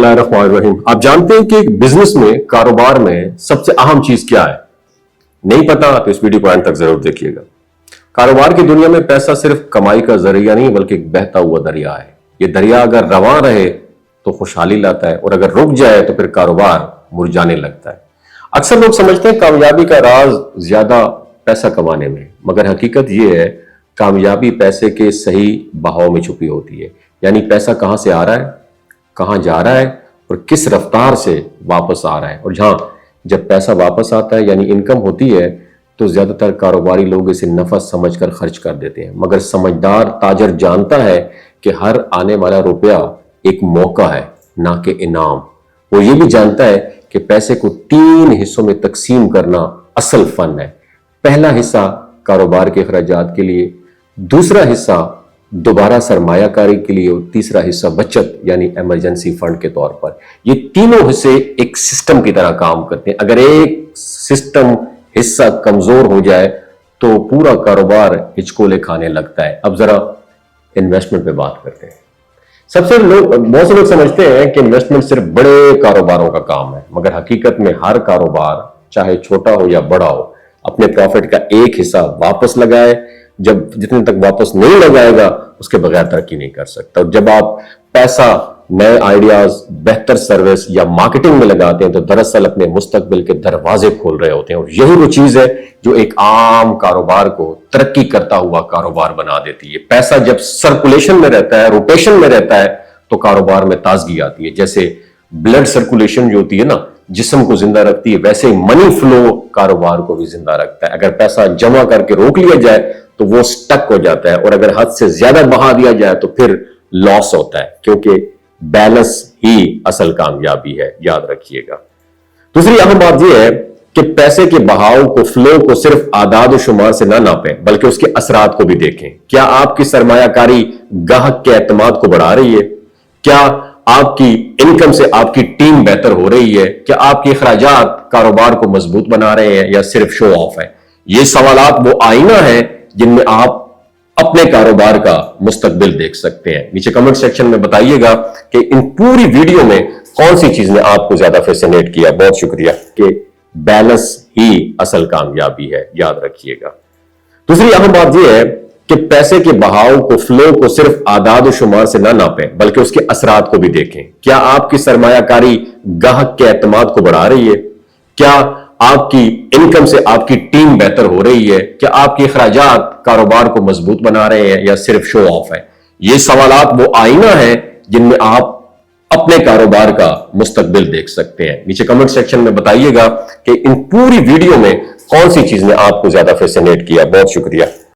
बिस्मिल्लाहिर्रहमानिर्रहीम। आप जानते हैं कि एक बिजनेस में, कारोबार में सबसे अहम चीज क्या है? नहीं पता तो इस वीडियो को अंत तक जरूर देखिएगा। कारोबार की दुनिया में पैसा सिर्फ कमाई का जरिया नहीं बल्कि एक बहता हुआ दरिया है। ये दरिया अगर रवां रहे तो खुशहाली लाता है और अगर रुक जाए तो फिर कारोबार मुरझाने लगता है। अक्सर लोग समझते हैं कामयाबी का राज ज्यादा पैसा कमाने में, मगर हकीकत यह है कामयाबी पैसे के सही बहाव में छुपी होती है। यानी पैसा कहां से आ रहा है, कहां जा रहा है और किस रफ्तार से वापस आ रहा है। और जहां जब पैसा वापस आता है यानी इनकम होती है तो ज्यादातर कारोबारी लोग इसे नफा समझकर खर्च कर देते हैं, मगर समझदार ताजर जानता है कि हर आने वाला रुपया एक मौका है, ना कि इनाम। वो ये भी जानता है कि पैसे को 3 हिस्सों में तकसीम करना असल फन है। पहला हिस्सा कारोबार के अखराजात के लिए, दूसरा हिस्सा दोबारा सरमायाकारी के लिए और तीसरा हिस्सा बचत यानी इमरजेंसी फंड के तौर पर। ये तीनों हिस्से एक सिस्टम की तरह काम करते हैं। अगर एक सिस्टम हिस्सा कमजोर हो जाए तो पूरा कारोबार हिचकोले खाने लगता है। अब जरा इन्वेस्टमेंट पे बात करते हैं। बहुत से लोग समझते हैं कि इन्वेस्टमेंट सिर्फ बड़े कारोबारों का काम है, मगर हकीकत में हर कारोबार चाहे छोटा हो या बड़ा हो अपने प्रॉफिट का एक हिस्सा वापस लगाए। जब जितने तक वापस नहीं लगाएगा उसके बगैर तरक्की नहीं कर सकता। और जब आप पैसा नए आइडियाज, बेहतर सर्विस या मार्केटिंग में लगाते हैं तो दरअसल अपने मुस्तकबिल के दरवाजे खोल रहे होते हैं। और यही वो चीज है जो एक आम कारोबार को तरक्की करता हुआ कारोबार बना देती है। पैसा जब सर्कुलेशन में रहता है, रोटेशन में रहता है तो कारोबार में ताजगी आती है। जैसे ब्लड सर्कुलेशन जो होती है ना, जिस्म को जिंदा रखती है, वैसे मनी फ्लो कारोबार को भी जिंदा रखता है। अगर पैसा जमा करके रोक लिया जाए तो वो स्टक हो जाता है और अगर हद से ज्यादा बहा दिया जाए तो फिर लॉस होता है, क्योंकि बैलेंस ही असल कामयाबी है, याद रखिएगा। दूसरी अहम बात यह है कि पैसे के बहाव को, फ्लो को सिर्फ आदाद और शुमार से ना नापें बल्कि उसके असरात को भी देखें। क्या आपकी सरमायाकारी गाहक के एतमाद को बढ़ा रही है? क्या आपकी इनकम से आपकी टीम बेहतर हो रही है? क्या आपके अखराजात कारोबार को मजबूत बना रहे हैं या सिर्फ शो ऑफ है? ये सवालात वो आईना है जिनमें आप अपने कारोबार का मुस्तकबिल देख सकते हैं। नीचे कमेंट सेक्शन में बताइएगा कि इन पूरी वीडियो में कौन सी चीज ने आपको ज्यादा फैसिनेट किया। बहुत शुक्रिया। कि बैलेंस ही असल कामयाबी है, याद रखिएगा। दूसरी अहम बात यह है कि पैसे के बहाव को, फ्लो को सिर्फ आदाद और शुमार से ना नापें बल्कि उसके असरात को भी देखें। क्या आपकी सरमायाकारी गाहक के एतमाद को बढ़ा रही है? क्या आपकी इनकम से आपकी टीम बेहतर हो रही है? क्या आपके अखराजात कारोबार को मजबूत बना रहे हैं या सिर्फ शो ऑफ है? ये सवालात वो आईना है जिनमें आप अपने कारोबार का मुस्तकबिल देख सकते हैं। नीचे कमेंट सेक्शन में बताइएगा कि इन पूरी वीडियो में कौन सी चीज ने आपको ज्यादा फैसिनेट किया। बहुत शुक्रिया।